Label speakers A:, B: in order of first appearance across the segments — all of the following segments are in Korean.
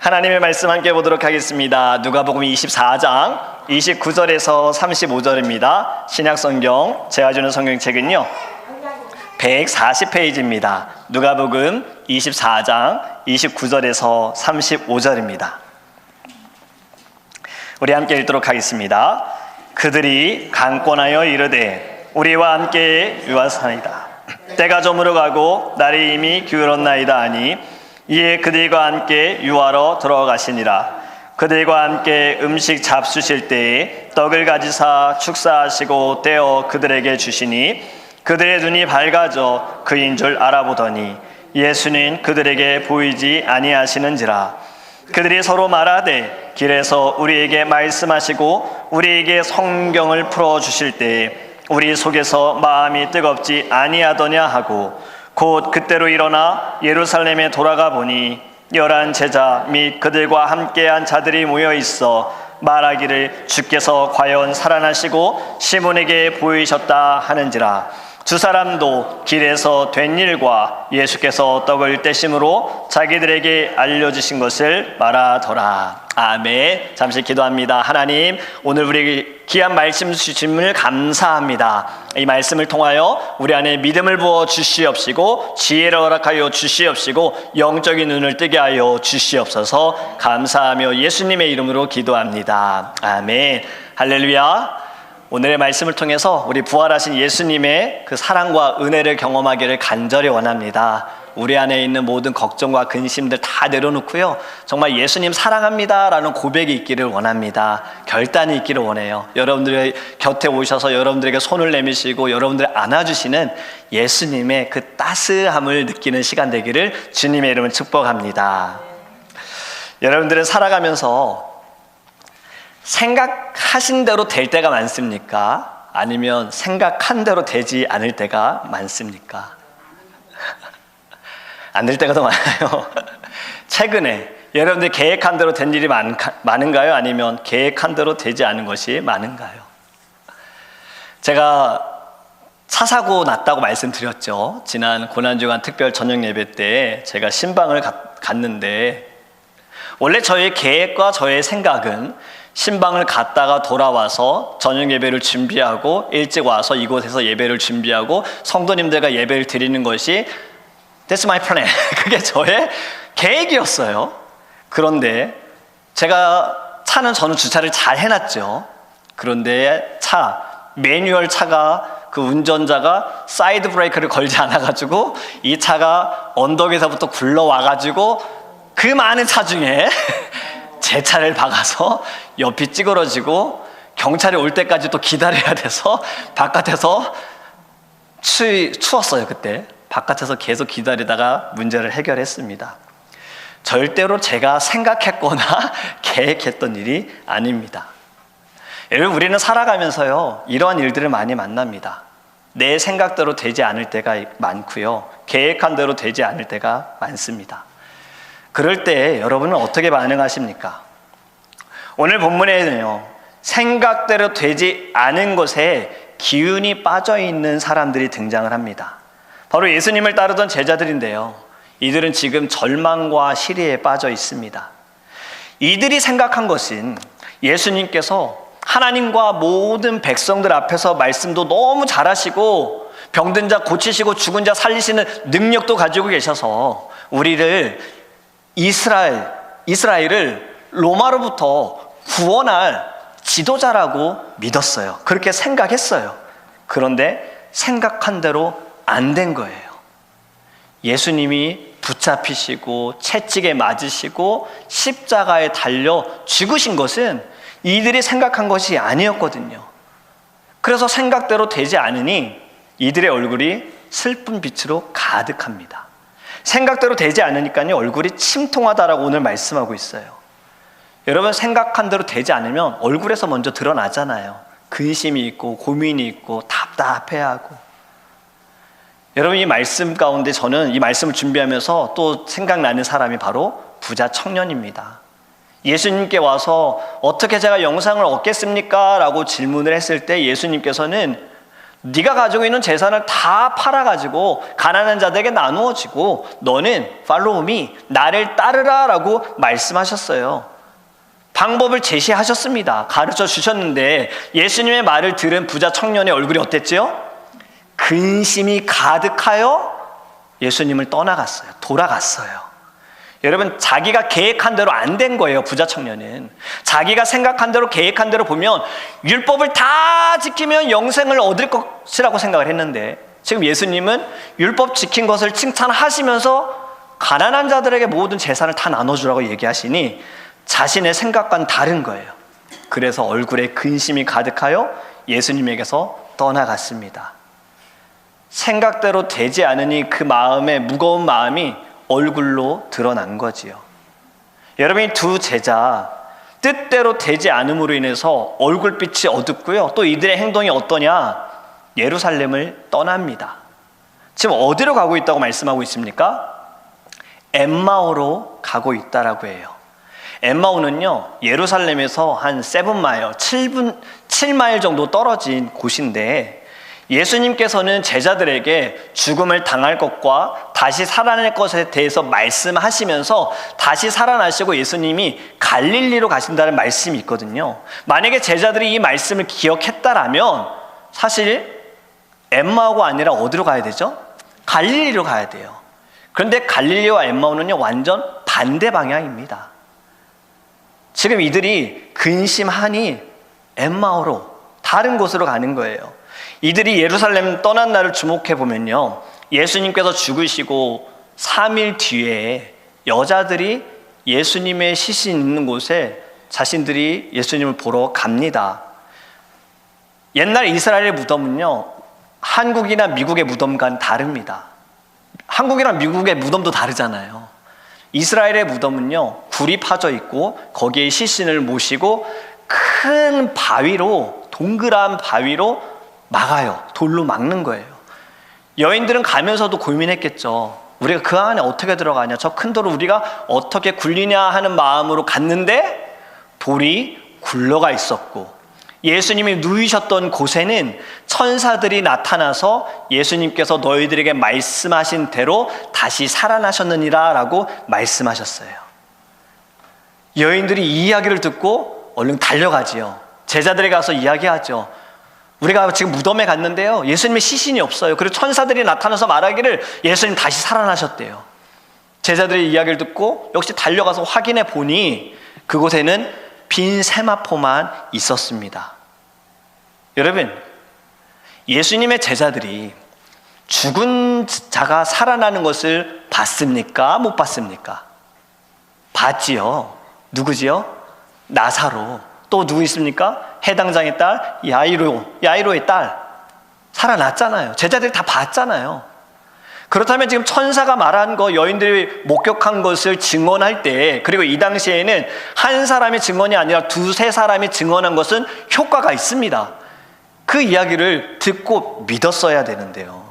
A: 하나님의 말씀 함께 보도록 하겠습니다. 누가복음 24장 29절에서 35절입니다. 신약성경 제가 주는 성경책은요 140페이지입니다. 누가복음 24장 29절에서 35절입니다. 우리 함께 읽도록 하겠습니다. 그들이 강권하여 이르되 우리와 함께 유하사이다. 때가 저물어 가고 날이 이미 기울었나이다 하니 이에 그들과 함께 유하러 들어가시니라. 그들과 함께 음식 잡수실 때에 떡을 가지사 축사하시고 떼어 그들에게 주시니 그들의 눈이 밝아져 그인 줄 알아보더니 예수는 그들에게 보이지 아니하시는지라. 그들이 서로 말하되 길에서 우리에게 말씀하시고 우리에게 성경을 풀어주실 때에 우리 속에서 마음이 뜨겁지 아니하더냐 하고 곧 그때로 일어나 예루살렘에 돌아가 보니 11 제자 및 그들과 함께한 자들이 모여 있어 말하기를 주께서 과연 살아나시고 시몬에게 보이셨다 하는지라. 두 사람도 길에서 된 일과 예수께서 떡을 떼심으로 자기들에게 알려주신 것을 말하더라. 아멘. 잠시 기도합니다. 하나님, 오늘 우리에게 귀한 말씀 주심을 감사합니다. 이 말씀을 통하여 우리 안에 믿음을 부어 주시옵시고 지혜를 허락하여 주시옵시고 영적인 눈을 뜨게 하여 주시옵소서. 감사하며 예수님의 이름으로 기도합니다. 아멘. 할렐루야. 오늘의 말씀을 통해서 우리 부활하신 예수님의 그 사랑과 은혜를 경험하기를 간절히 원합니다. 우리 안에 있는 모든 걱정과 근심들 다 내려놓고요, 정말 예수님 사랑합니다 라는 고백이 있기를 원합니다. 결단이 있기를 원해요. 여러분들의 곁에 오셔서 여러분들에게 손을 내미시고 여러분들을 안아주시는 예수님의 그 따스함을 느끼는 시간 되기를 주님의 이름으로 축복합니다. 여러분들은 살아가면서 생각하신 대로 될 때가 많습니까? 아니면 생각한 대로 되지 않을 때가 많습니까? 안 될 때가 더 많아요. 최근에 여러분들 계획한 대로 된 일이 많은가요? 아니면 계획한 대로 되지 않은 것이 많은가요? 제가 차 사고 났다고 말씀드렸죠. 지난 고난주간 특별 저녁 예배 때 제가 신방을 갔는데, 원래 저의 계획과 저의 생각은 신방을 갔다가 돌아와서 저녁 예배를 준비하고 일찍 와서 이곳에서 예배를 준비하고 성도님들과 예배를 드리는 것이 That's my plan. 그게 저의 계획이었어요. 그런데 저는 주차를 잘 해놨죠. 그런데 매뉴얼 차가 그 운전자가 사이드 브레이크를 걸지 않아가지고 이 차가 언덕에서부터 굴러와가지고 그 많은 차 중에 제 차를 박아서 옆이 찌그러지고 경찰이 올 때까지 또 기다려야 돼서 바깥에서 추웠어요. 그때 바깥에서 계속 기다리다가 문제를 해결했습니다. 절대로 제가 생각했거나 계획했던 일이 아닙니다. 여러분, 우리는 살아가면서요 이러한 일들을 많이 만납니다. 내 생각대로 되지 않을 때가 많고요, 계획한 대로 되지 않을 때가 많습니다. 그럴 때 여러분은 어떻게 반응하십니까? 오늘 본문에는요, 생각대로 되지 않은 것에 기운이 빠져있는 사람들이 등장을 합니다. 바로 예수님을 따르던 제자들인데요, 이들은 지금 절망과 시리에 빠져 있습니다. 이들이 생각한 것은 예수님께서 하나님과 모든 백성들 앞에서 말씀도 너무 잘하시고 병든 자 고치시고 죽은 자 살리시는 능력도 가지고 계셔서 우리를 이스라엘을 로마로부터 구원할 지도자라고 믿었어요. 그렇게 생각했어요. 그런데 생각한 대로 안 된 거예요. 예수님이 붙잡히시고 채찍에 맞으시고 십자가에 달려 죽으신 것은 이들이 생각한 것이 아니었거든요. 그래서 생각대로 되지 않으니 이들의 얼굴이 슬픈 빛으로 가득합니다. 생각대로 되지 않으니까요 얼굴이 침통하다라고 오늘 말씀하고 있어요. 여러분, 생각한 대로 되지 않으면 얼굴에서 먼저 드러나잖아요. 근심이 있고 고민이 있고 답답해하고. 여러분, 이 말씀 가운데 저는 이 말씀을 준비하면서 또 생각나는 사람이 바로 부자 청년입니다. 예수님께 와서 어떻게 제가 영생을 얻겠습니까? 라고 질문을 했을 때 예수님께서는 네가 가지고 있는 재산을 다 팔아가지고 가난한 자들에게 나누어지고 너는 follow me, 나를 따르라 라고 말씀하셨어요. 방법을 제시하셨습니다. 가르쳐 주셨는데 예수님의 말을 들은 부자 청년의 얼굴이 어땠죠? 근심이 가득하여 예수님을 떠나갔어요. 돌아갔어요. 여러분, 자기가 계획한 대로 안 된 거예요. 부자 청년은 자기가 생각한 대로 계획한 대로 보면 율법을 다 지키면 영생을 얻을 것이라고 생각을 했는데, 지금 예수님은 율법 지킨 것을 칭찬하시면서 가난한 자들에게 모든 재산을 다 나눠주라고 얘기하시니 자신의 생각과는 다른 거예요. 그래서 얼굴에 근심이 가득하여 예수님에게서 떠나갔습니다. 생각대로 되지 않으니 그 마음의 무거운 마음이 얼굴로 드러난 거지요. 여러분이 두 제자 뜻대로 되지 않음으로 인해서 얼굴빛이 어둡고요. 또 이들의 행동이 어떠냐? 예루살렘을 떠납니다. 지금 어디로 가고 있다고 말씀하고 있습니까? 엠마오로 가고 있다라고 해요. 엠마오는요, 예루살렘에서 한 7마일, 7마일 정도 떨어진 곳인데, 예수님께서는 제자들에게 죽음을 당할 것과 다시 살아날 것에 대해서 말씀하시면서 다시 살아나시고 예수님이 갈릴리로 가신다는 말씀이 있거든요. 만약에 제자들이 이 말씀을 기억했다라면 사실 엠마오가 아니라 어디로 가야 되죠? 갈릴리로 가야 돼요. 그런데 갈릴리와 엠마오는요, 완전 반대 방향입니다. 지금 이들이 근심하니 엠마오로, 다른 곳으로 가는 거예요. 이들이 예루살렘 떠난 날을 주목해 보면요, 예수님께서 죽으시고 3일 뒤에 여자들이 예수님의 시신 있는 곳에 자신들이 예수님을 보러 갑니다. 옛날 이스라엘의 무덤은요, 한국이나 미국의 무덤과는 다릅니다. 한국이랑 미국의 무덤도 다르잖아요. 이스라엘의 무덤은요, 굴이 파져 있고 거기에 시신을 모시고 큰 바위로, 동그란 바위로 막아요. 돌로 막는 거예요. 여인들은 가면서도 고민했겠죠. 우리가 그 안에 어떻게 들어가냐, 저 큰 돌을 우리가 어떻게 굴리냐 하는 마음으로 갔는데 돌이 굴러가 있었고, 예수님이 누이셨던 곳에는 천사들이 나타나서 예수님께서 너희들에게 말씀하신 대로 다시 살아나셨느니라 라고 말씀하셨어요. 여인들이 이 이야기를 듣고 얼른 달려가지요. 제자들에게 가서 이야기하죠. 우리가 지금 무덤에 갔는데요, 예수님의 시신이 없어요. 그리고 천사들이 나타나서 말하기를 예수님 다시 살아나셨대요. 제자들의 이야기를 듣고 역시 달려가서 확인해 보니 그곳에는 빈 세마포만 있었습니다. 여러분, 예수님의 제자들이 죽은 자가 살아나는 것을 봤습니까? 못 봤습니까? 봤지요. 누구지요? 나사로. 또 누구 있습니까? 해당장의 딸 야이로의 딸 살아났잖아요. 제자들이 다 봤잖아요. 그렇다면 지금 천사가 말한 거, 여인들이 목격한 것을 증언할 때, 그리고 이 당시에는 한 사람의 증언이 아니라 두세 사람이 증언한 것은 효과가 있습니다. 그 이야기를 듣고 믿었어야 되는데요.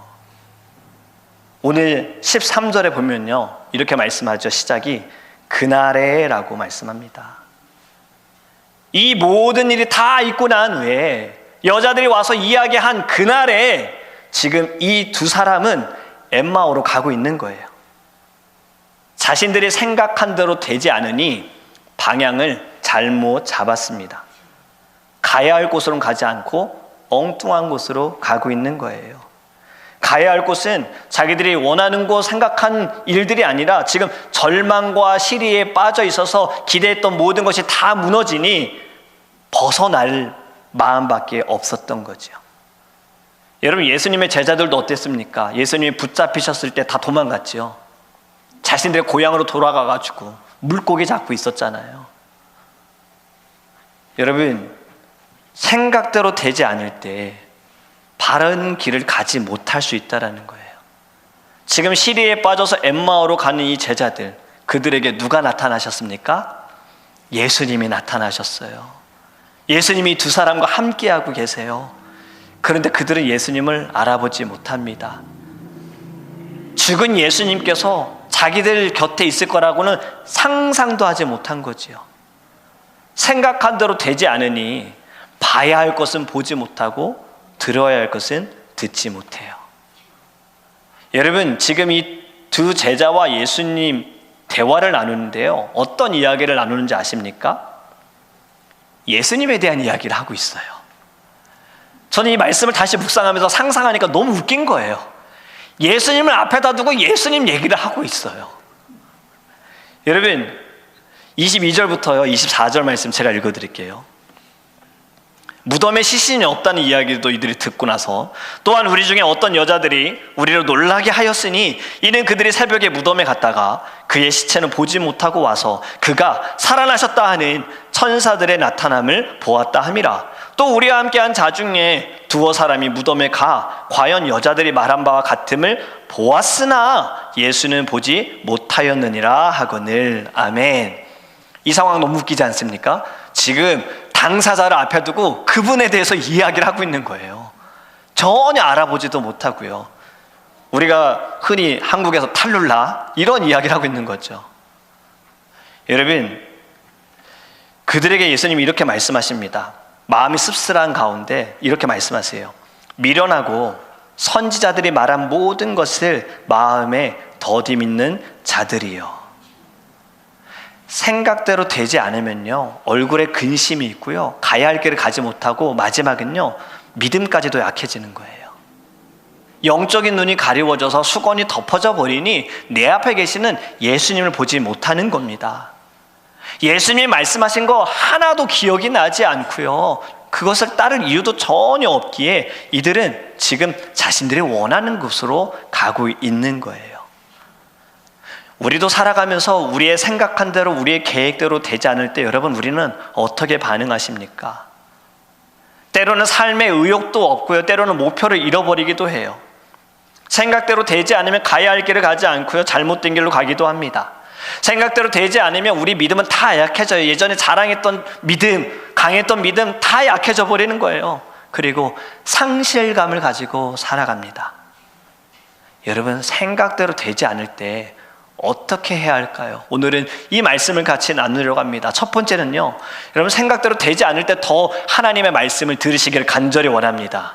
A: 오늘 13절에 보면요, 이렇게 말씀하죠. 시작이 그날에 라고 말씀합니다. 이 모든 일이 다 있고 난 후에 여자들이 와서 이야기한 그날에 지금 이 두 사람은 엠마오로 가고 있는 거예요. 자신들이 생각한 대로 되지 않으니 방향을 잘못 잡았습니다. 가야 할 곳으로는 가지 않고 엉뚱한 곳으로 가고 있는 거예요. 가야 할 곳은 자기들이 원하는 곳, 생각한 일들이 아니라 지금 절망과 시리에 빠져 있어서 기대했던 모든 것이 다 무너지니 벗어날 마음밖에 없었던 거죠. 여러분, 예수님의 제자들도 어땠습니까? 예수님이 붙잡히셨을 때 다 도망갔죠. 자신들의 고향으로 돌아가가지고 물고기 잡고 있었잖아요. 여러분, 생각대로 되지 않을 때 바른 길을 가지 못할 수 있다는 거예요. 지금 시리에 빠져서 엠마오로 가는 이 제자들, 그들에게 누가 나타나셨습니까? 예수님이 나타나셨어요. 예수님이 두 사람과 함께하고 계세요. 그런데 그들은 예수님을 알아보지 못합니다. 죽은 예수님께서 자기들 곁에 있을 거라고는 상상도 하지 못한 거지요. 생각한 대로 되지 않으니 봐야 할 것은 보지 못하고 들어야 할 것은 듣지 못해요. 여러분, 지금 이 두 제자와 예수님 대화를 나누는데요, 어떤 이야기를 나누는지 아십니까? 예수님에 대한 이야기를 하고 있어요. 저는 이 말씀을 다시 묵상하면서 상상하니까 너무 웃긴 거예요. 예수님을 앞에다 두고 예수님 얘기를 하고 있어요. 여러분, 22절부터요 24절 말씀 제가 읽어드릴게요. 무덤에 시신이 없다는 이야기도 이들이 듣고 나서 또한 우리 중에 어떤 여자들이 우리를 놀라게 하였으니 이는 그들이 새벽에 무덤에 갔다가 그의 시체는 보지 못하고 와서 그가 살아나셨다 하는 천사들의 나타남을 보았다 함이라. 또 우리와 함께한 자 중에 두어 사람이 무덤에 가 과연 여자들이 말한 바와 같음을 보았으나 예수는 보지 못하였느니라 하거늘. 아멘. 이 상황 너무 웃기지 않습니까? 지금 당사자를 앞에 두고 그분에 대해서 이야기를 하고 있는 거예요. 전혀 알아보지도 못하고요. 우리가 흔히 한국에서 탈룰라 이런 이야기를 하고 있는 거죠. 여러분, 그들에게 예수님이 이렇게 말씀하십니다. 마음이 씁쓸한 가운데 이렇게 말씀하세요. 미련하고 선지자들이 말한 모든 것을 마음에 더디 믿는 자들이요. 생각대로 되지 않으면요, 얼굴에 근심이 있고요, 가야 할 길을 가지 못하고 마지막은요, 믿음까지도 약해지는 거예요. 영적인 눈이 가리워져서 수건이 덮어져 버리니 내 앞에 계시는 예수님을 보지 못하는 겁니다. 예수님이 말씀하신 거 하나도 기억이 나지 않고요, 그것을 따를 이유도 전혀 없기에 이들은 지금 자신들이 원하는 곳으로 가고 있는 거예요. 우리도 살아가면서 우리의 생각한 대로 우리의 계획대로 되지 않을 때 여러분, 우리는 어떻게 반응하십니까? 때로는 삶의 의욕도 없고요, 때로는 목표를 잃어버리기도 해요. 생각대로 되지 않으면 가야 할 길을 가지 않고요, 잘못된 길로 가기도 합니다. 생각대로 되지 않으면 우리 믿음은 다 약해져요. 예전에 자랑했던 믿음, 강했던 믿음 다 약해져 버리는 거예요. 그리고 상실감을 가지고 살아갑니다. 여러분, 생각대로 되지 않을 때 어떻게 해야 할까요? 오늘은 이 말씀을 같이 나누려고 합니다. 첫 번째는요, 여러분, 생각대로 되지 않을 때 더 하나님의 말씀을 들으시기를 간절히 원합니다.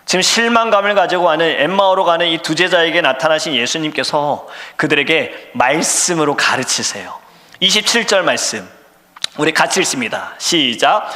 A: 지금 실망감을 가지고 가는 엠마오로 가는 이 두 제자에게 나타나신 예수님께서 그들에게 말씀으로 가르치세요. 27절 말씀 우리 같이 읽습니다. 시작.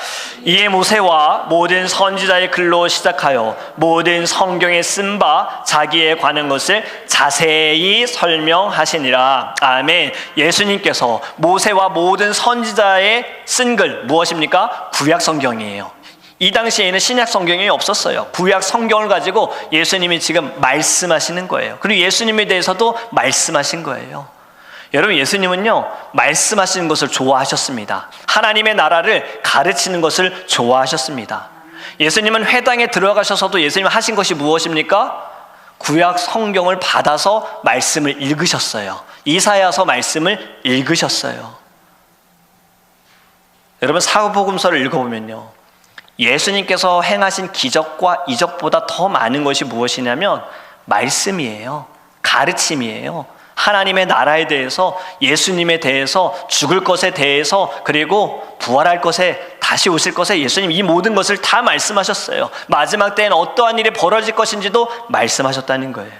A: 이에 모세와 모든 선지자의 글로 시작하여 모든 성경에 쓴 바 자기에 관한 것을 자세히 설명하시니라. 아멘. 예수님께서 모세와 모든 선지자의 쓴 글 무엇입니까? 구약 성경이에요. 이 당시에는 신약 성경이 없었어요. 구약 성경을 가지고 예수님이 지금 말씀하시는 거예요. 그리고 예수님에 대해서도 말씀하신 거예요. 여러분, 예수님은요, 말씀하시는 것을 좋아하셨습니다. 하나님의 나라를 가르치는 것을 좋아하셨습니다. 예수님은 회당에 들어가셔서도 예수님 하신 것이 무엇입니까? 구약 성경을 받아서 말씀을 읽으셨어요. 이사야서 말씀을 읽으셨어요. 여러분, 사복음서를 읽어보면요, 예수님께서 행하신 기적과 이적보다 더 많은 것이 무엇이냐면 말씀이에요. 가르침이에요. 하나님의 나라에 대해서, 예수님에 대해서, 죽을 것에 대해서, 그리고 부활할 것에, 다시 오실 것에 예수님 이 모든 것을 다 말씀하셨어요. 마지막 때에는 어떠한 일이 벌어질 것인지도 말씀하셨다는 거예요.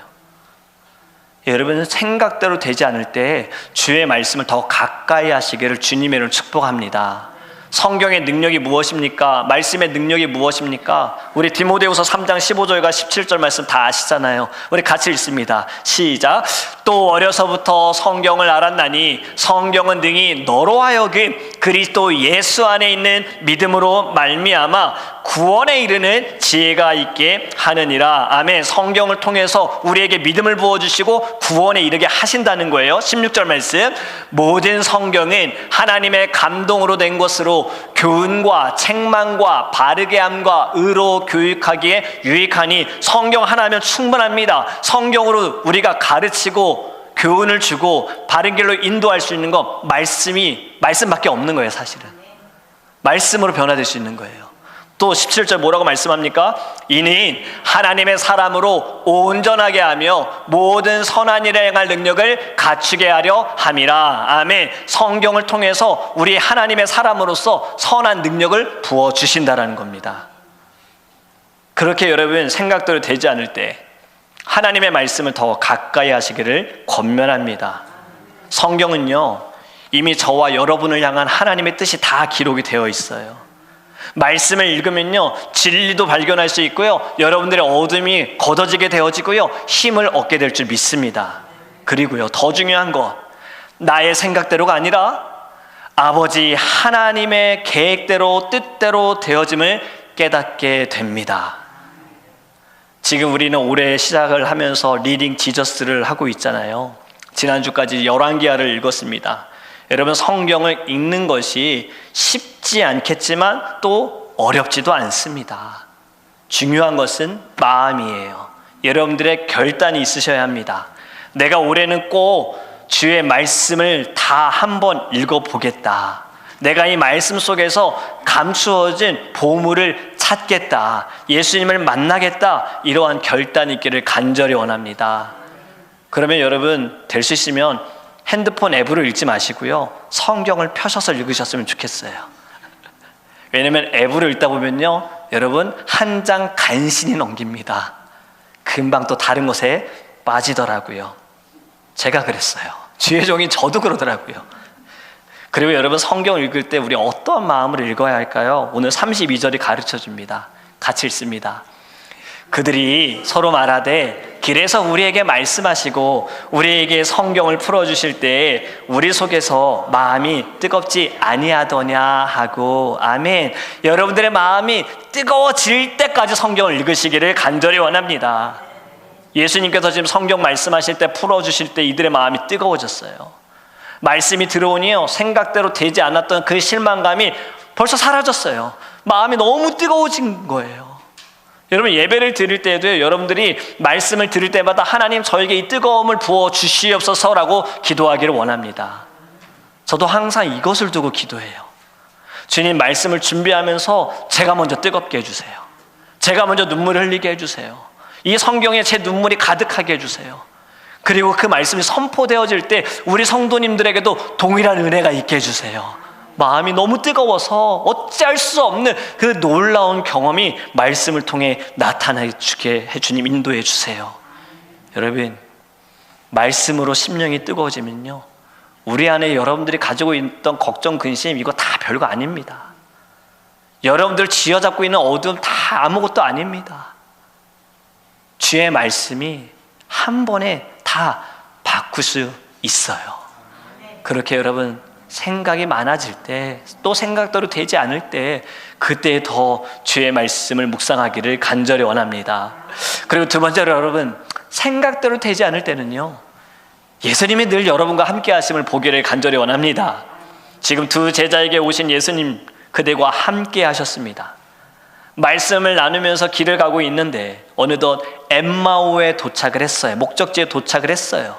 A: 여러분은 생각대로 되지 않을 때 주의 말씀을 더 가까이 하시기를 주님의 이름으로 축복합니다. 성경의 능력이 무엇입니까? 말씀의 능력이 무엇입니까? 우리 디모데후서 3장 15절과 17절 말씀 다 아시잖아요. 우리 같이 읽습니다. 시작. 또 어려서부터 성경을 알았나니 성경은 능히 너로 하여금 그리스도 예수 안에 있는 믿음으로 말미암아 구원에 이르는 지혜가 있게 하느니라. 아멘. 성경을 통해서 우리에게 믿음을 부어주시고 구원에 이르게 하신다는 거예요. 16절 말씀. 모든 성경은 하나님의 감동으로 된 것으로 교훈과 책망과 바르게 함과 의로 교육하기에 유익하니 성경 하나면 충분합니다. 성경으로 우리가 가르치고 교훈을 주고 바른 길로 인도할 수 있는 건 말씀밖에 없는 거예요. 사실은 말씀으로 변화될 수 있는 거예요. 또 17절 뭐라고 말씀합니까? 이는 하나님의 사람으로 온전하게 하며 모든 선한 일에 행할 능력을 갖추게 하려 함이라. 아멘. 성경을 통해서 우리 하나님의 사람으로서 선한 능력을 부어주신다라는 겁니다. 그렇게 여러분 생각대로 되지 않을 때 하나님의 말씀을 더 가까이 하시기를 권면합니다. 성경은요, 이미 저와 여러분을 향한 하나님의 뜻이 다 기록이 되어 있어요. 말씀을 읽으면요, 진리도 발견할 수 있고요, 여러분들의 어둠이 걷어지게 되어지고요, 힘을 얻게 될 줄 믿습니다. 그리고요, 더 중요한 것, 나의 생각대로가 아니라 아버지 하나님의 계획대로 뜻대로 되어짐을 깨닫게 됩니다. 지금 우리는 올해 시작을 하면서 리딩 지저스를 하고 있잖아요. 지난주까지 열왕기하를 읽었습니다. 여러분, 성경을 읽는 것이 쉽지 않겠지만 또 어렵지도 않습니다. 중요한 것은 마음이에요. 여러분들의 결단이 있으셔야 합니다. 내가 올해는 꼭 주의 말씀을 다 한번 읽어보겠다. 내가 이 말씀 속에서 감추어진 보물을 찾겠다. 예수님을 만나겠다. 이러한 결단이 있기를 간절히 원합니다. 그러면 여러분, 될 수 있으면 핸드폰 앱으로 읽지 마시고요, 성경을 펴셔서 읽으셨으면 좋겠어요. 왜냐면 앱으로 읽다 보면요, 여러분 한 장 간신히 넘깁니다. 금방 또 다른 곳에 빠지더라고요. 제가 그랬어요. 주의 종인 저도 그러더라고요. 그리고 여러분, 성경을 읽을 때 우리 어떤 마음으로 읽어야 할까요? 오늘 32절이 가르쳐 줍니다. 같이 읽습니다. 그들이 서로 말하되 길에서 우리에게 말씀하시고 우리에게 성경을 풀어주실 때 우리 속에서 마음이 뜨겁지 아니하더냐 하고. 아멘. 여러분들의 마음이 뜨거워질 때까지 성경을 읽으시기를 간절히 원합니다. 예수님께서 지금 성경 말씀하실 때, 풀어주실 때 이들의 마음이 뜨거워졌어요. 말씀이 들어오니요, 생각대로 되지 않았던 그 실망감이 벌써 사라졌어요. 마음이 너무 뜨거워진 거예요. 여러분, 예배를 드릴 때에도 여러분들이 말씀을 들을 때마다 하나님, 저에게 이 뜨거움을 부어 주시옵소서라고 기도하기를 원합니다. 저도 항상 이것을 두고 기도해요. 주님, 말씀을 준비하면서 제가 먼저 뜨겁게 해주세요. 제가 먼저 눈물을 흘리게 해주세요. 이 성경에 제 눈물이 가득하게 해주세요. 그리고 그 말씀이 선포되어질 때 우리 성도님들에게도 동일한 은혜가 있게 해주세요. 마음이 너무 뜨거워서 어찌할 수 없는 그 놀라운 경험이 말씀을 통해 나타나게 해 주님 인도해 주세요. 여러분, 말씀으로 심령이 뜨거워지면요, 우리 안에 여러분들이 가지고 있던 걱정, 근심, 이거 다 별거 아닙니다. 여러분들 쥐어잡고 있는 어두움 다 아무것도 아닙니다. 주의 말씀이 한 번에 다 바꿀 수 있어요. 그렇게 여러분, 생각이 많아질 때, 또 생각대로 되지 않을 때, 그때 더 주의 말씀을 묵상하기를 간절히 원합니다. 그리고 두 번째로 여러분, 생각대로 되지 않을 때는요, 예수님이 늘 여러분과 함께 하심을 보기를 간절히 원합니다. 지금 두 제자에게 오신 예수님, 그들과 함께 하셨습니다. 말씀을 나누면서 길을 가고 있는데 어느덧 엠마오에 도착을 했어요. 목적지에 도착을 했어요.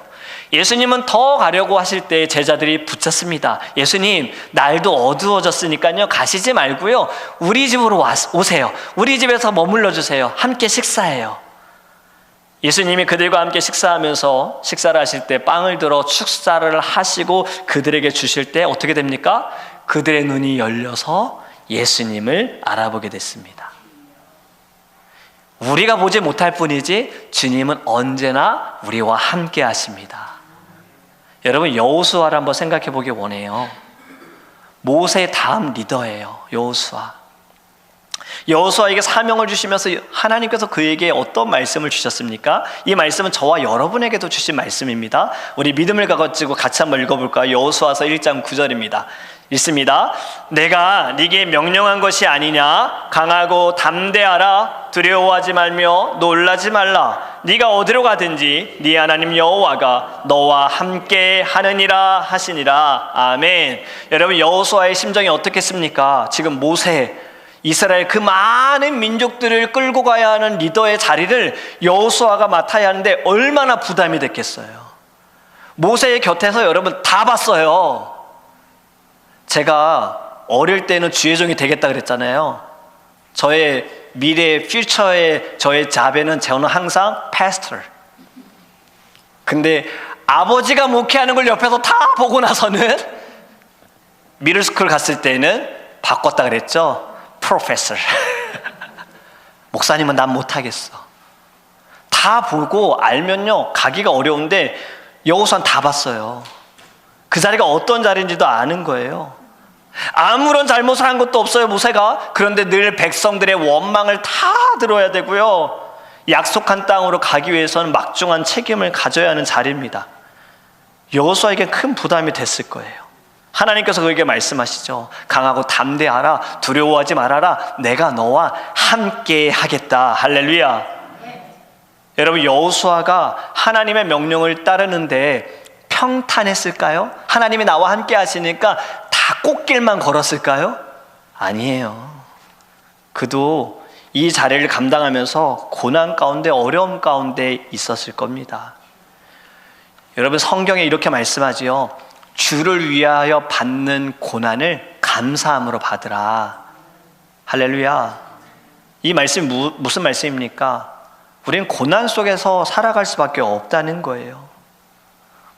A: 예수님은 더 가려고 하실 때 제자들이 붙잡습니다. 예수님, 날도 어두워졌으니까요, 가시지 말고요, 우리 집으로 오세요. 우리 집에서 머물러 주세요. 함께 식사해요. 예수님이 그들과 함께 식사하면서, 식사를 하실 때 빵을 들어 축사를 하시고 그들에게 주실 때 어떻게 됩니까? 그들의 눈이 열려서 예수님을 알아보게 됐습니다. 우리가 보지 못할 뿐이지 주님은 언제나 우리와 함께 하십니다. 여러분, 여호수아를 한번 생각해 보기 원해요. 모세의 다음 리더예요. 여호수아에게 사명을 주시면서 하나님께서 그에게 어떤 말씀을 주셨습니까? 이 말씀은 저와 여러분에게도 주신 말씀입니다. 우리 믿음을 가지고 같이 한번 읽어볼까요? 여호수아서 1장 9절입니다. 읽습니다. 내가 네게 명령한 것이 아니냐? 강하고 담대하라. 두려워하지 말며 놀라지 말라. 네가 어디로 가든지 네 하나님 여호와가 너와 함께 하느니라 하시니라. 아멘. 여러분, 여호수아의 심정이 어떻겠습니까? 지금 모세, 이스라엘 그 많은 민족들을 끌고 가야 하는 리더의 자리를 여호수아가 맡아야 하는데 얼마나 부담이 됐겠어요. 모세의 곁에서 여러분 다 봤어요. 제가 어릴 때는 주의 종이 되겠다 그랬잖아요. 저의 미래, 퓨처의 저의 자배는 저는 항상 pastor. 근데 아버지가 목회하는 걸 옆에서 다 보고 나서는 미들스쿨 갔을 때는 바꿨다 그랬죠. 프로페서. 목사님은 난 못하겠어. 다 보고 알면요, 가기가 어려운데 여호수아는 다 봤어요. 그 자리가 어떤 자리인지도 아는 거예요. 아무런 잘못을 한 것도 없어요, 모세가. 그런데 늘 백성들의 원망을 다 들어야 되고요, 약속한 땅으로 가기 위해서는 막중한 책임을 가져야 하는 자리입니다. 여호수아에게 큰 부담이 됐을 거예요. 하나님께서 그에게 말씀하시죠. 강하고 담대하라, 두려워하지 말아라, 내가 너와 함께 하겠다. 할렐루야. 여러분, 여호수아가 하나님의 명령을 따르는데 평탄했을까요? 하나님이 나와 함께 하시니까 다 꽃길만 걸었을까요? 아니에요. 그도 이 자리를 감당하면서 고난 가운데, 어려움 가운데 있었을 겁니다. 여러분, 성경에 이렇게 말씀하지요. 주를 위하여 받는 고난을 감사함으로 받으라. 할렐루야. 이 말씀이 무슨 말씀입니까? 우리는 고난 속에서 살아갈 수밖에 없다는 거예요.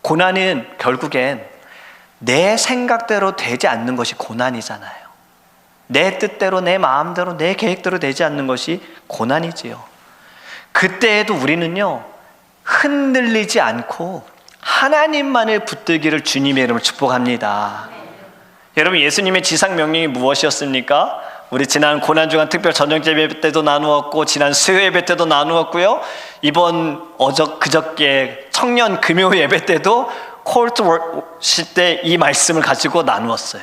A: 고난은 결국엔 내 생각대로 되지 않는 것이 고난이잖아요. 내 뜻대로, 내 마음대로, 내 계획대로 되지 않는 것이 고난이지요. 그때에도 우리는요, 흔들리지 않고 하나님만을 붙들기를 주님의 이름으로 축복합니다. 여러분, 예수님의 지상 명령이 무엇이었습니까? 우리 지난 고난주간 특별 저녁 예배 때도 나누었고, 지난 수요 예배 때도 나누었고요, 이번 그저께 청년 금요 예배 때도 콜트 워십 때 이 말씀을 가지고 나누었어요.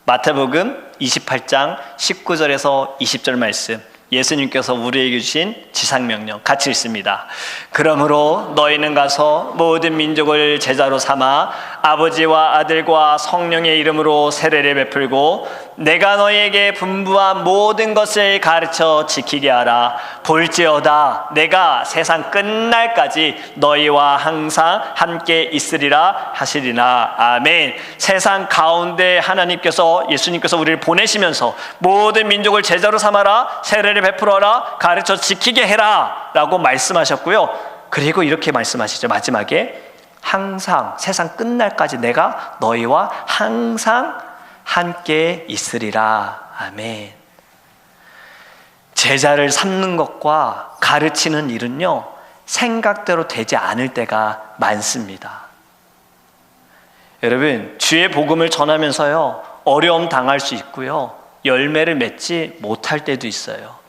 A: 마태복음 28장 19절에서 20절 말씀, 예수님께서 우리에게 주신 지상명령 같이 읽습니다. 그러므로 너희는 가서 모든 민족을 제자로 삼아 아버지와 아들과 성령의 이름으로 세례를 베풀고 내가 너희에게 분부한 모든 것을 가르쳐 지키게 하라. 볼지어다 내가 세상 끝날까지 너희와 항상 함께 있으리라 하시리라. 아멘. 세상 가운데 하나님께서, 예수님께서 우리를 보내시면서 모든 민족을 제자로 삼아라, 세례를 베풀어라, 가르쳐 지키게 해라 라고 말씀하셨고요. 그리고 이렇게 말씀하시죠. 마지막에 항상, 세상 끝날까지 내가 너희와 항상 함께 있으리라. 아멘. 제자를 삼는 것과 가르치는 일은요, 생각대로 되지 않을 때가 많습니다. 여러분, 주의 복음을 전하면서요, 어려움 당할 수 있고요, 열매를 맺지 못할 때도 있어요.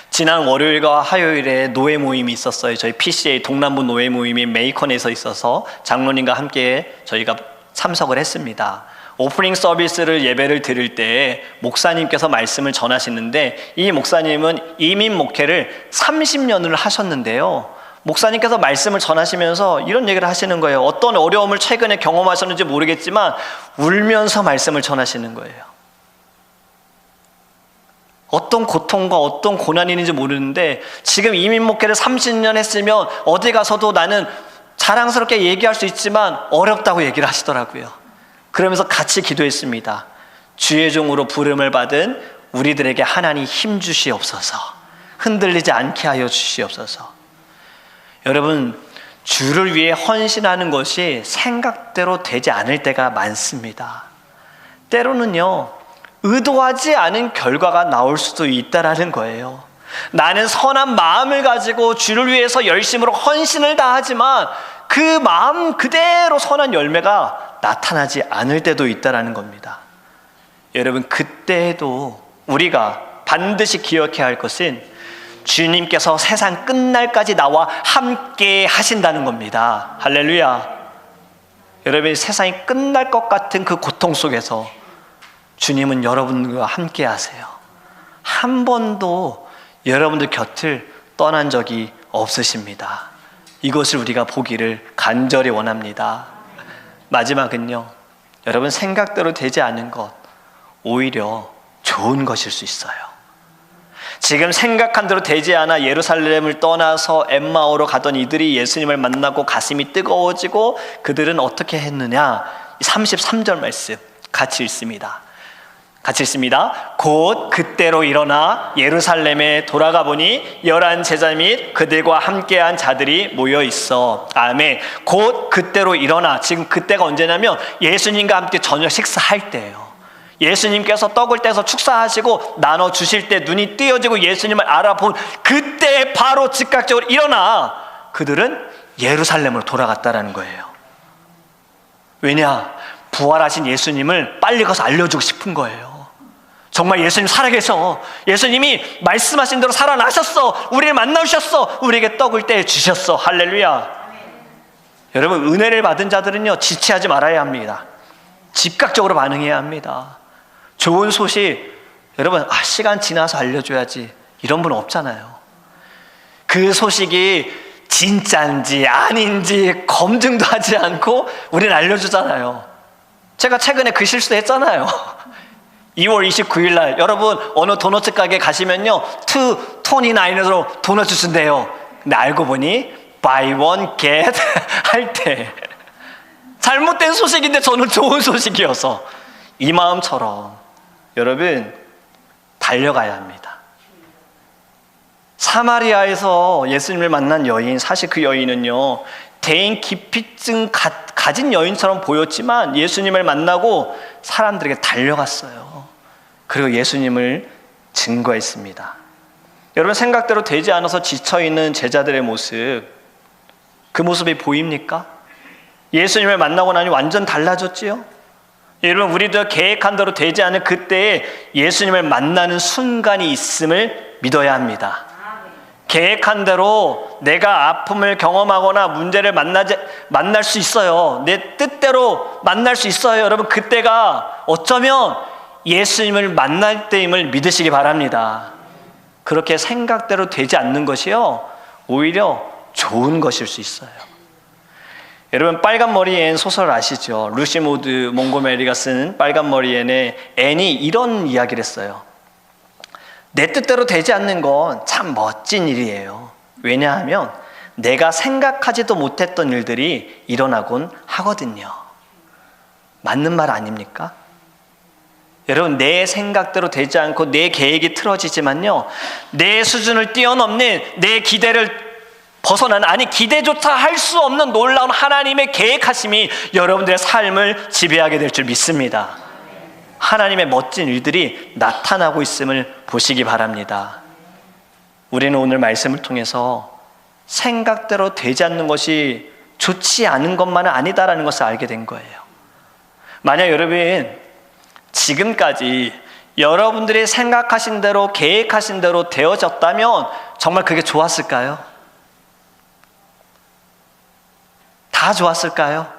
A: 지난 월요일과 화요일에 노예 모임이 있었어요. 저희 PCA 동남부 노예 모임이 메이컨에서 있어서 장로님과 함께 저희가 참석을 했습니다. 오프닝 서비스를 예배를 드릴 때 목사님께서 말씀을 전하시는데, 이 목사님은 이민 목회를 30년을 하셨는데요, 목사님께서 말씀을 전하시면서 이런 얘기를 하시는 거예요. 어떤 어려움을 최근에 경험하셨는지 모르겠지만 울면서 말씀을 전하시는 거예요. 어떤 고통과 어떤 고난이 있는지 모르는데 지금 이민 목회를 30년 했으면 어디 가서도 나는 자랑스럽게 얘기할 수 있지만 어렵다고 얘기를 하시더라고요. 그러면서 같이 기도했습니다. 주의 종으로 부름을 받은 우리들에게 하나님 힘 주시옵소서, 흔들리지 않게 하여 주시옵소서. 여러분, 주를 위해 헌신하는 것이 생각대로 되지 않을 때가 많습니다. 때로는요, 의도하지 않은 결과가 나올 수도 있다라는 거예요. 나는 선한 마음을 가지고 주를 위해서 열심으로 헌신을 다하지만 그 마음 그대로 선한 열매가 나타나지 않을 때도 있다라는 겁니다. 여러분, 그때에도 우리가 반드시 기억해야 할 것은 주님께서 세상 끝날까지 나와 함께 하신다는 겁니다. 할렐루야. 여러분, 세상이 끝날 것 같은 그 고통 속에서 주님은 여러분과 함께 하세요. 한 번도 여러분들 곁을 떠난 적이 없으십니다. 이것을 우리가 보기를 간절히 원합니다. 마지막은요, 여러분, 생각대로 되지 않은 것 오히려 좋은 것일 수 있어요. 지금 생각한 대로 되지 않아 예루살렘을 떠나서 엠마오로 가던 이들이 예수님을 만나고 가슴이 뜨거워지고 그들은 어떻게 했느냐, 33절 말씀 같이 읽습니다. 같이 읽습니다. 곧 그때로 일어나 예루살렘에 돌아가 보니 11 제자 및 그들과 함께한 자들이 모여 있어. 아멘. 곧 그때로 일어나. 지금 그때가 언제냐면 예수님과 함께 저녁 식사할 때예요. 예수님께서 떡을 떼서 축사하시고 나눠주실 때 눈이 띄어지고 예수님을 알아본 그때 바로 즉각적으로 일어나 그들은 예루살렘으로 돌아갔다라는 거예요. 왜냐? 부활하신 예수님을 빨리 가서 알려주고 싶은 거예요. 정말 예수님 살아계셔. 예수님이 말씀하신 대로 살아나셨어. 우리를 만나주셨어. 우리에게 떡을 떼주셨어. 할렐루야. 여러분, 은혜를 받은 자들은요, 지체하지 말아야 합니다. 즉각적으로 반응해야 합니다. 좋은 소식, 여러분, 시간 지나서 알려줘야지, 이런 분 없잖아요. 그 소식이 진짜인지 아닌지 검증도 하지 않고 우리는 알려주잖아요. 제가 최근에 그 실수 했잖아요. 2월 29일 날 여러분 어느 도넛 가게 가시면요 229으로 도넛 주신대요. 근데 알고 보니 buy one get 할 때 잘못된 소식인데 저는 좋은 소식이어서 이 마음처럼 여러분 달려가야 합니다. 사마리아에서 예수님을 만난 여인, 사실 그 여인은요 대인 기피증 가진 여인처럼 보였지만 예수님을 만나고 사람들에게 달려갔어요. 그리고 예수님을 증거했습니다. 여러분 생각대로 되지 않아서 지쳐있는 제자들의 모습, 그 모습이 보입니까? 예수님을 만나고 나니 완전 달라졌지요? 여러분 우리도 계획한 대로 되지 않은 그때에 예수님을 만나는 순간이 있음을 믿어야 합니다. 계획한 대로 내가 아픔을 경험하거나 문제를 만날 수 있어요. 내 뜻대로 만날 수 있어요. 여러분 그때가 어쩌면 예수님을 만날 때임을 믿으시기 바랍니다. 그렇게 생각대로 되지 않는 것이요 오히려 좋은 것일 수 있어요. 여러분 빨간 머리 앤 소설 아시죠? 루시 모드 몽고메리가 쓴 빨간 머리 앤에 앤이 이런 이야기를 했어요. 내 뜻대로 되지 않는 건 참 멋진 일이에요. 왜냐하면 내가 생각하지도 못했던 일들이 일어나곤 하거든요. 맞는 말 아닙니까? 여러분 내 생각대로 되지 않고 내 계획이 틀어지지만요 내 수준을 뛰어넘는 내 기대를 벗어난, 아니 기대조차 할 수 없는 놀라운 하나님의 계획하심이 여러분들의 삶을 지배하게 될 줄 믿습니다. 하나님의 멋진 일들이 나타나고 있음을 보시기 바랍니다. 우리는 오늘 말씀을 통해서 생각대로 되지 않는 것이 좋지 않은 것만은 아니다라는 것을 알게 된 거예요. 만약 여러분 지금까지 여러분들이 생각하신 대로 계획하신 대로 되어졌다면 정말 그게 좋았을까요? 다 좋았을까요?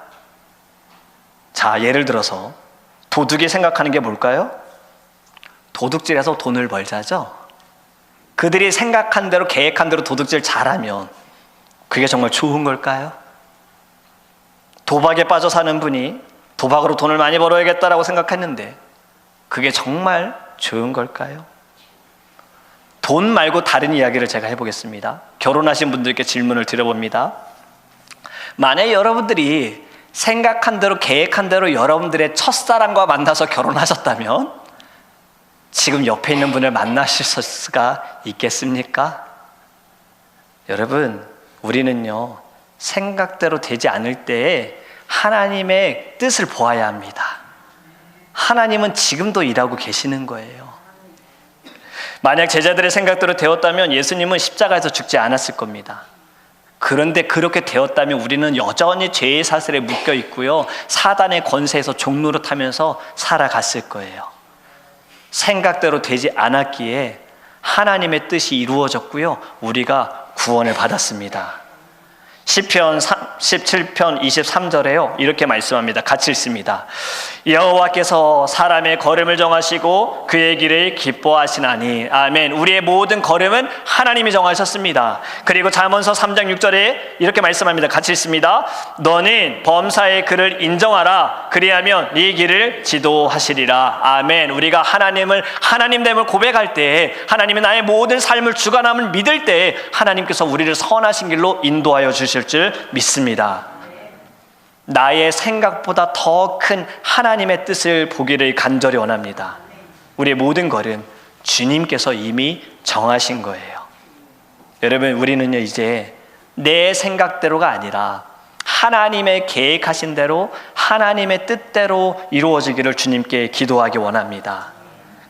A: 자, 예를 들어서 도둑이 생각하는 게 뭘까요? 도둑질해서 돈을 벌자죠. 그들이 생각한 대로 계획한 대로 도둑질 잘하면 그게 정말 좋은 걸까요? 도박에 빠져 사는 분이 도박으로 돈을 많이 벌어야겠다라고 생각했는데 그게 정말 좋은 걸까요? 돈 말고 다른 이야기를 제가 해보겠습니다. 결혼하신 분들께 질문을 드려봅니다. 만약 여러분들이 생각한 대로 계획한 대로 여러분들의 첫사랑과 만나서 결혼하셨다면 지금 옆에 있는 분을 만나실 수가 있겠습니까? 여러분 우리는요 생각대로 되지 않을 때에 하나님의 뜻을 보아야 합니다. 하나님은 지금도 일하고 계시는 거예요. 만약 제자들의 생각대로 되었다면 예수님은 십자가에서 죽지 않았을 겁니다. 그런데 그렇게 되었다면 우리는 여전히 죄의 사슬에 묶여 있고요 사단의 권세에서 종노릇하면서 살아갔을 거예요. 생각대로 되지 않았기에 하나님의 뜻이 이루어졌고요 우리가 구원을 받았습니다. 시편 17편 23절에요 이렇게 말씀합니다. 같이 읽습니다. 여호와께서 사람의 걸음을 정하시고 그의 길을 기뻐하시나니. 아멘. 우리의 모든 걸음은 하나님이 정하셨습니다. 그리고 잠언서 3장 6절에 이렇게 말씀합니다. 같이 읽습니다. 너는 범사의 그를 인정하라. 그리하면 네 길을 지도하시리라. 아멘. 우리가 하나님됨을 고백할 때, 하나님이 나의 모든 삶을 주관함을 믿을 때 하나님께서 우리를 선하신 길로 인도하여 주실 줄 믿습니다. 나의 생각보다 더 큰 하나님의 뜻을 보기를 간절히 원합니다. 우리의 모든 것은 주님께서 이미 정하신 거예요. 여러분 우리는요 이제 내 생각대로가 아니라 하나님의 계획하신 대로 하나님의 뜻대로 이루어지기를 주님께 기도하기 원합니다.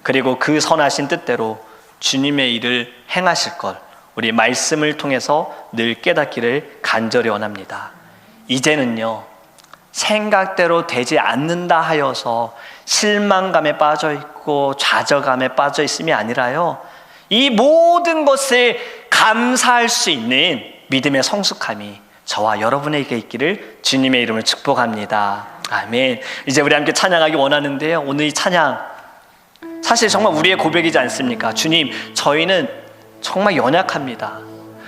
A: 그리고 그 선하신 뜻대로 주님의 일을 행하실 걸 우리 말씀을 통해서 늘 깨닫기를 간절히 원합니다. 이제는요, 생각대로 되지 않는다 하여서 실망감에 빠져 있고 좌절감에 빠져 있음이 아니라요, 이 모든 것을 감사할 수 있는 믿음의 성숙함이 저와 여러분에게 있기를 주님의 이름을 축복합니다. 아멘. 이제 우리 함께 찬양하기 원하는데요, 오늘 이 찬양 사실 정말 우리의 고백이지 않습니까? 주님, 저희는 정말 연약합니다.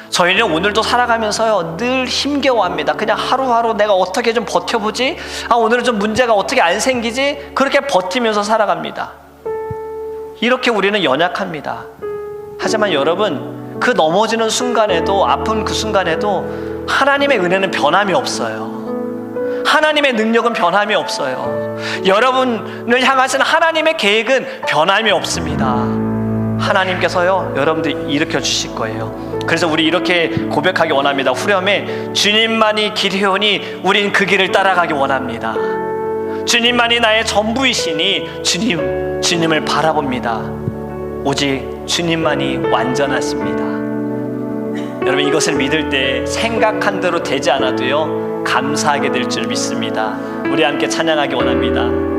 A: 저희는 오늘도 살아가면서요, 늘 힘겨워합니다. 그냥 하루하루 내가 어떻게 좀 버텨보지? 오늘은 좀 문제가 어떻게 안 생기지? 그렇게 버티면서 살아갑니다. 이렇게 우리는 연약합니다. 하지만 여러분, 그 넘어지는 순간에도, 아픈 그 순간에도 하나님의 은혜는 변함이 없어요. 하나님의 능력은 변함이 없어요. 여러분을 향하신 하나님의 계획은 변함이 없습니다. 하나님께서요, 여러분들 일으켜 주실 거예요. 그래서 우리 이렇게 고백하기 원합니다. 후렴에 주님만이 길이오니 우린 그 길을 따라가기 원합니다. 주님만이 나의 전부이시니 주님을 바라봅니다. 오직 주님만이 완전하십니다. 여러분, 이것을 믿을 때 생각한 대로 되지 않아도요, 감사하게 될 줄 믿습니다. 우리 함께 찬양하기 원합니다.